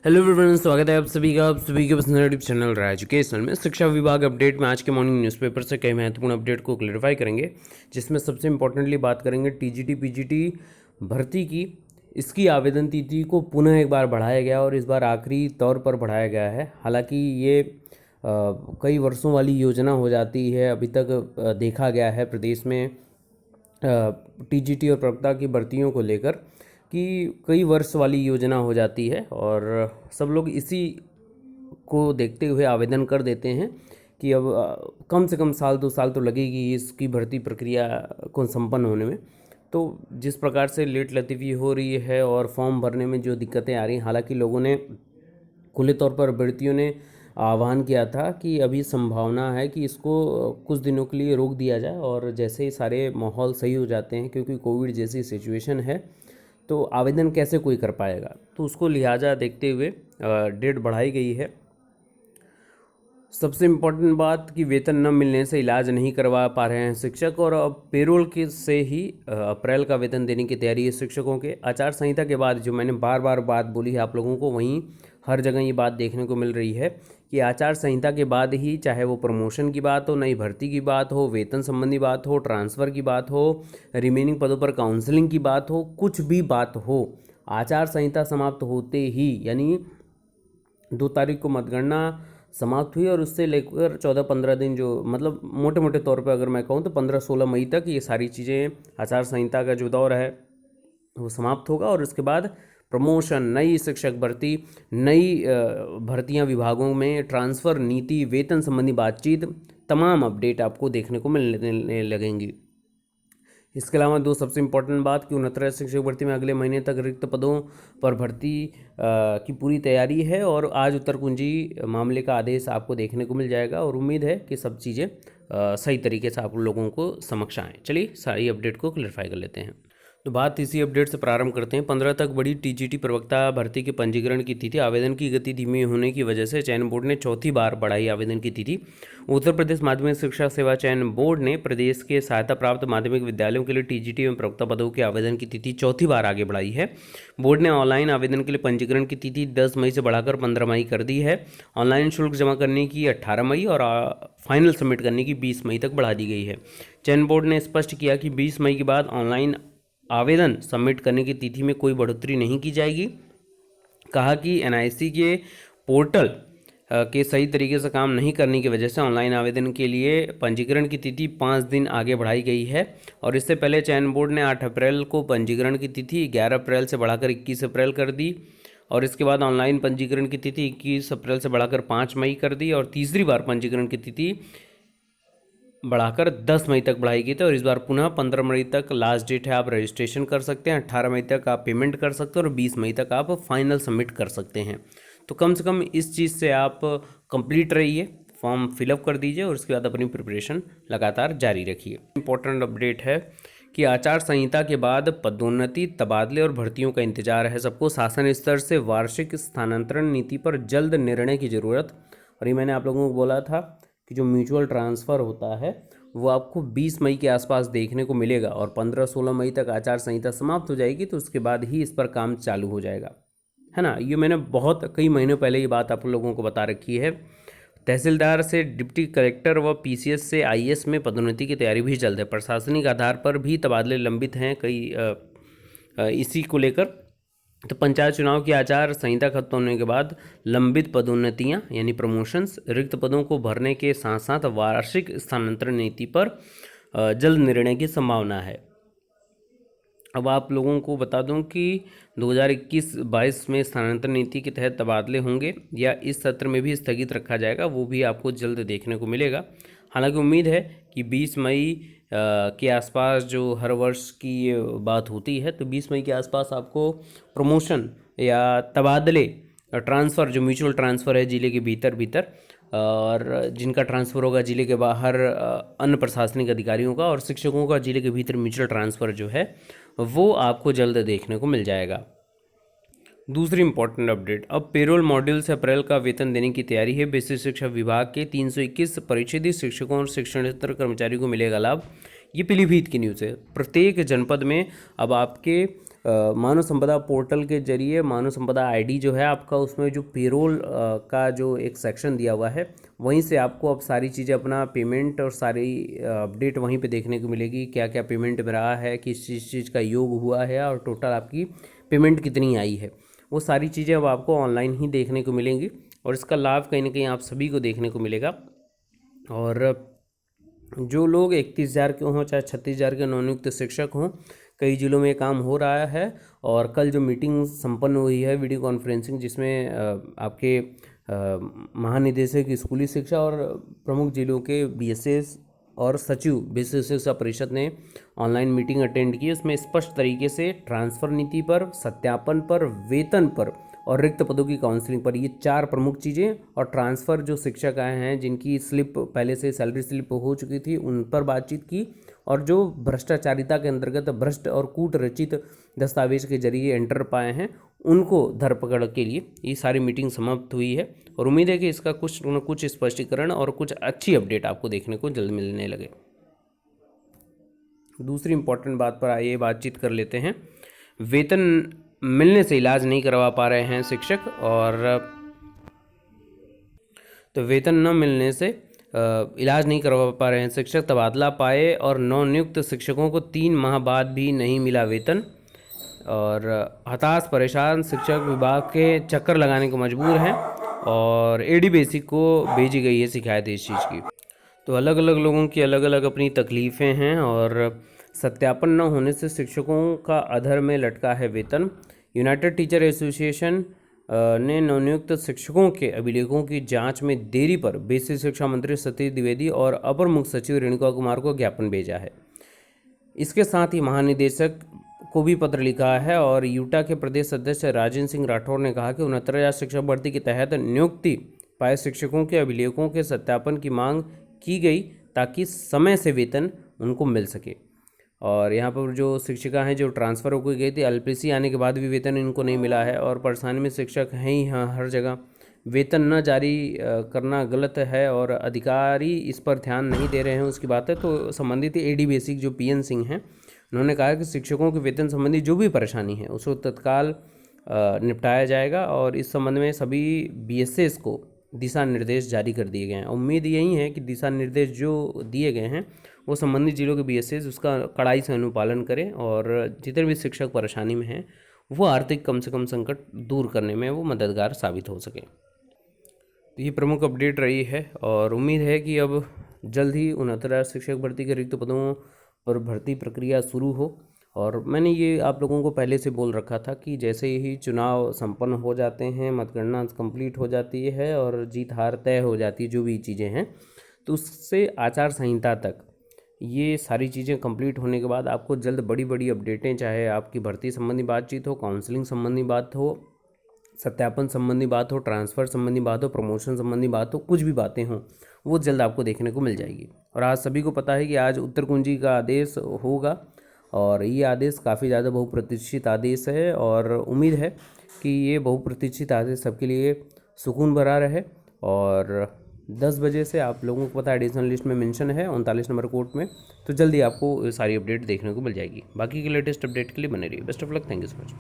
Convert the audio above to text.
Hello everyone, स्वागत है आप सभी का पसंदीदा यूट्यूब चैनल रहा एजुकेशनल में। शिक्षा विभाग अपडेट में आज के मॉर्निंग न्यूज़पेपर से कई महत्वपूर्ण अपडेट को क्लैरिफाई करेंगे, जिसमें सबसे इंपॉर्टेंटली बात करेंगे टीजीटी पीजीटी भर्ती की। इसकी आवेदन तिथि को पुनः एक बार बढ़ाया गया और इस बार आखिरी तौर पर बढ़ाया गया है। हालांकि ये कई वर्षों वाली योजना हो जाती है। अभी तक देखा गया है प्रदेश में टीजीटी और प्रवक्ता की भर्तियों को लेकर कि कई वर्ष वाली योजना हो जाती है और सब लोग इसी को देखते हुए आवेदन कर देते हैं कि अब कम से कम साल 2 साल तो लगेगी इसकी भर्ती प्रक्रिया को संपन्न होने में। तो जिस प्रकार से लेट लतीफ़ी हो रही है और फॉर्म भरने में जो दिक्कतें आ रही हैं, हालांकि लोगों ने खुले तौर पर अभ्यर्थियों ने आह्वान किया था कि अभी संभावना है कि इसको कुछ दिनों के लिए रोक दिया जाए और जैसे ही सारे माहौल सही हो जाते हैं, क्योंकि कोविड जैसी सिचुएशन है तो आवेदन कैसे कोई कर पाएगा, तो उसको लिहाजा देखते हुए डेट बढ़ाई गई है। सबसे इम्पोर्टेंट बात कि वेतन न मिलने से इलाज नहीं करवा पा रहे हैं शिक्षक और अब पेरोल के से ही अप्रैल का वेतन देने की तैयारी है शिक्षकों के। आचार संहिता के बाद जो मैंने बार बार बात बोली है आप लोगों को, वहीं हर जगह ये बात देखने को मिल रही है कि आचार संहिता के बाद ही, चाहे वो प्रमोशन की बात हो, नई भर्ती की बात हो, वेतन संबंधी बात हो, ट्रांसफ़र की बात हो, रिमेनिंग पदों पर काउंसलिंग की बात हो, कुछ भी बात हो, आचार संहिता समाप्त होते ही यानी 2 तारीख को मतगणना समाप्त हुई और उससे लेकर 14-15 दिन, जो मतलब मोटे मोटे तौर पर अगर मैं कहूँ तो 15-16 मई तक ये सारी चीज़ें, आचार संहिता का जो दौर है वो समाप्त होगा। और उसके बाद प्रमोशन, नई शिक्षक भर्ती, नई भर्तियां विभागों में, ट्रांसफ़र नीति, वेतन संबंधी बातचीत, तमाम अपडेट आपको देखने को मिलने लगेंगी। इसके अलावा 2 सबसे इम्पोर्टेंट बात कि 69 शिक्षक भर्ती में अगले महीने तक रिक्त पदों पर भर्ती की पूरी तैयारी है और आज उत्तर कुंजी मामले का आदेश आपको देखने को मिल जाएगा और उम्मीद है कि सब चीज़ें सही तरीके से आप लोगों को समक्ष आएँ। चलिए सारी अपडेट को क्लियरफाई कर लेते हैं। तो बात इसी अपडेट से प्रारंभ करते हैं। 15 तक बड़ी टीजीटी प्रवक्ता भर्ती के पंजीकरण की तिथि। आवेदन की गति धीमी होने की वजह से चयन बोर्ड ने चौथी बार बढ़ाई आवेदन की तिथि। उत्तर प्रदेश माध्यमिक शिक्षा सेवा चयन बोर्ड ने प्रदेश के सहायता प्राप्त माध्यमिक विद्यालयों के लिए टीजीटी एवं प्रवक्ता पदों के आवेदन की तिथि चौथी बार आगे बढ़ाई है। बोर्ड ने ऑनलाइन आवेदन के लिए पंजीकरण की तिथि 10 मई से बढ़ाकर 15 मई कर दी है। ऑनलाइन शुल्क जमा करने की 18 मई और फाइनल सबमिट करने की 20 मई तक बढ़ा दी गई है। चयन बोर्ड ने स्पष्ट किया कि 20 मई के बाद ऑनलाइन आवेदन सबमिट करने की तिथि में कोई बढ़ोतरी नहीं की जाएगी। कहा कि एनआईसी के पोर्टल के सही तरीके से काम नहीं करने की वजह से ऑनलाइन आवेदन के लिए पंजीकरण की तिथि 5 दिन आगे बढ़ाई गई है और इससे पहले चयन बोर्ड ने 8 अप्रैल को पंजीकरण की तिथि 11 अप्रैल से बढ़ाकर 21 अप्रैल कर दी और इसके बाद ऑनलाइन पंजीकरण की तिथि 21 अप्रैल से बढ़ाकर 5 मई कर दी और तीसरी बार पंजीकरण की तिथि बढ़ाकर 10 मई तक बढ़ाई गई थी और इस बार पुनः 15 मई तक लास्ट डेट है, आप रजिस्ट्रेशन कर सकते हैं। 18 मई तक आप पेमेंट कर सकते हैं और 20 मई तक आप फाइनल सबमिट कर सकते हैं। तो कम से कम इस चीज़ से आप कंप्लीट रहिए, फॉर्म फिलअप कर दीजिए और उसके बाद अपनी प्रिपरेशन लगातार जारी रखिए। इंपॉर्टेंट अपडेट है कि आचार संहिता के बाद पदोन्नति, तबादले और भर्तियों का इंतजार है सबको। शासन स्तर से वार्षिक स्थानांतरण नीति पर जल्द निर्णय की ज़रूरत। और ये मैंने आप लोगों को बोला था कि जो म्यूचुअल ट्रांसफ़र होता है वो आपको 20 मई के आसपास देखने को मिलेगा और 15-16 मई तक आचार संहिता समाप्त हो जाएगी, तो उसके बाद ही इस पर काम चालू हो जाएगा, है ना। ये मैंने कई महीनों पहले ये बात आप लोगों को बता रखी है। तहसीलदार से डिप्टी कलेक्टर व पीसीएस से आईएएस में पदोन्नति की तैयारी भी जल्द है। प्रशासनिक आधार पर भी तबादले लंबित हैं कई इसी को लेकर। तो पंचायत चुनाव की आचार संहिता खत्म होने के बाद लंबित पदोन्नतियां यानी प्रमोशंस, रिक्त पदों को भरने के साथ साथ वार्षिक स्थानांतरण नीति पर जल्द निर्णय की संभावना है। अब आप लोगों को बता दूं कि 2021-22 में स्थानांतरण नीति के तहत तबादले होंगे या इस सत्र में भी स्थगित रखा जाएगा, वो भी आपको जल्द देखने को मिलेगा। हालांकि उम्मीद है कि 20 मई के आसपास, जो हर वर्ष की ये बात होती है, तो 20 मई के आसपास आपको प्रमोशन या तबादले, ट्रांसफ़र, जो म्यूचुअल ट्रांसफ़र है जिले के भीतर और जिनका ट्रांसफ़र होगा जिले के बाहर अन्य प्रशासनिक अधिकारियों का, और शिक्षकों का जिले के भीतर म्यूचुअल ट्रांसफ़र जो है वो आपको जल्द देखने को मिल जाएगा। दूसरी इंपॉर्टेंट अपडेट, अब पेरोल मॉड्यूल से अप्रैल का वेतन देने की तैयारी है। बेसिक शिक्षा विभाग के 321 परिच्छेदी शिक्षकों और शिक्षणेतर कर्मचारियों को मिलेगा लाभ। ये पीलीभीत की न्यूज़ है। प्रत्येक जनपद में अब आपके मानव संपदा पोर्टल के जरिए मानव संपदा आईडी जो है आपका, उसमें जो पेरोल का जो एक सेक्शन दिया हुआ है, वहीं से आपको अब सारी चीज़ें अपना पेमेंट और सारी अपडेट वहीं पे देखने को मिलेगी। क्या क्या पेमेंट में रहा है, किस चीज़ का योग हुआ है और टोटल आपकी पेमेंट कितनी आई है, वो सारी चीज़ें अब आपको ऑनलाइन ही देखने को मिलेंगी और इसका लाभ कहीं ना कहीं आप सभी को देखने को मिलेगा। और जो लोग 31,000 के हों चाहे 36,000 के नवनियुक्त शिक्षक हों, कई जिलों में ये काम हो रहा है। और कल जो मीटिंग संपन्न हुई है वीडियो कॉन्फ्रेंसिंग, जिसमें आपके महानिदेशक स्कूली शिक्षा और प्रमुख जिलों के बीएसएस और सचिव विशेष शिक्षा परिषद ने ऑनलाइन मीटिंग अटेंड की। उसमें स्पष्ट तरीके से ट्रांसफ़र नीति पर, सत्यापन पर, वेतन पर और रिक्त पदों की काउंसलिंग पर, ये 4 प्रमुख चीज़ें, और ट्रांसफ़र जो शिक्षक आए हैं जिनकी स्लिप पहले से सैलरी स्लिप हो चुकी थी उन पर बातचीत की, और जो भ्रष्टाचारिता के अंतर्गत भ्रष्ट और कूट रचित दस्तावेज के जरिए एंटर पाए हैं उनको धरपकड़ के लिए ये सारी मीटिंग समाप्त हुई है। और उम्मीद है कि इसका कुछ न कुछ स्पष्टीकरण और कुछ अच्छी अपडेट आपको देखने को जल्द मिलने लगे। दूसरी इंपॉर्टेंट बात पर आइए बातचीत कर लेते हैं। वेतन मिलने से इलाज नहीं करवा पा रहे हैं शिक्षक, और तो वेतन न मिलने से इलाज नहीं करवा पा रहे हैं शिक्षक, तबादला पाए और नवनियुक्त शिक्षकों को 3 माह बाद भी नहीं मिला वेतन। और हताश परेशान शिक्षक विभाग के चक्कर लगाने को मजबूर हैं और एडी बेसिक को भेजी गई है शिकायत इस चीज़ की। तो अलग अलग लोगों की अलग अलग अपनी तकलीफ़ें हैं, और सत्यापन न होने से शिक्षकों का अधर में लटका है वेतन। यूनाइटेड टीचर एसोसिएशन ने नवनियुक्त शिक्षकों के अभिलेखों की जांच में देरी पर बेसिक शिक्षा मंत्री सतीश द्विवेदी और अपर मुख्य सचिव रेणुका कुमार को ज्ञापन भेजा है। इसके साथ ही महानिदेशक को भी पत्र लिखा है, और यूटा के प्रदेश अध्यक्ष राजेंद्र सिंह राठौर ने कहा कि 69,000 शिक्षक भर्ती के तहत नियुक्ति पाए शिक्षकों के अभिलेखों के सत्यापन की मांग की गई ताकि समय से वेतन उनको मिल सके। और यहाँ पर जो शिक्षिका हैं जो ट्रांसफ़र होकर गई थी, एलपीसी आने के बाद भी वेतन इनको नहीं मिला है, और परेशानी में शिक्षक हैं ही हाँ हर जगह। वेतन न जारी करना गलत है और अधिकारी इस पर ध्यान नहीं दे रहे हैं, उसकी बात है। तो संबंधित एडी बेसिक जो पीएन सिंह हैं, उन्होंने कहा कि शिक्षकों के वेतन संबंधी जो भी परेशानी है उसको तत्काल निपटाया जाएगा, और इस संबंध में सभी बीएसएस को दिशा निर्देश जारी कर दिए गए हैं। उम्मीद यही है कि दिशा निर्देश जो दिए गए हैं वो संबंधित जिलों के बीएसएस उसका कड़ाई से अनुपालन करें, और जितने भी शिक्षक परेशानी में हैं वो आर्थिक कम से कम संकट दूर करने में वो मददगार साबित हो सके। तो ये प्रमुख अपडेट रही है, और उम्मीद है कि अब जल्द ही 69,000 शिक्षक भर्ती के रिक्त पदों पर भर्ती प्रक्रिया शुरू हो। और मैंने ये आप लोगों को पहले से बोल रखा था कि जैसे ही चुनाव संपन्न हो जाते हैं, मतगणना कंप्लीट हो जाती है और जीत हार तय हो जाती है, जो भी चीज़ें हैं, तो उससे आचार संहिता तक ये सारी चीज़ें कंप्लीट होने के बाद आपको जल्द बड़ी बड़ी अपडेटें, चाहे आपकी भर्ती संबंधी बातचीत हो, काउंसलिंग संबंधी बात हो, सत्यापन संबंधी बात हो, ट्रांसफ़र संबंधी बात हो, प्रमोशन संबंधी बात हो, कुछ भी बातें हों वो जल्द आपको देखने को मिल जाएगी। और आज सभी को पता है कि आज उत्तर कुंजी का आदेश होगा, और ये आदेश काफ़ी ज़्यादा बहुप्रतीक्षित आदेश है, और उम्मीद है कि ये बहुप्रतीक्षित आदेश सबके लिए सुकून भरा रहे। और 10 बजे से आप लोगों को पता है एडिशनल लिस्ट में मेंशन है 39 नंबर कोर्ट में, तो जल्दी आपको सारी अपडेट देखने को मिल जाएगी। बाकी की लेटेस्ट अपडेट के लिए बने रहिए। Best of luck, thank you so much.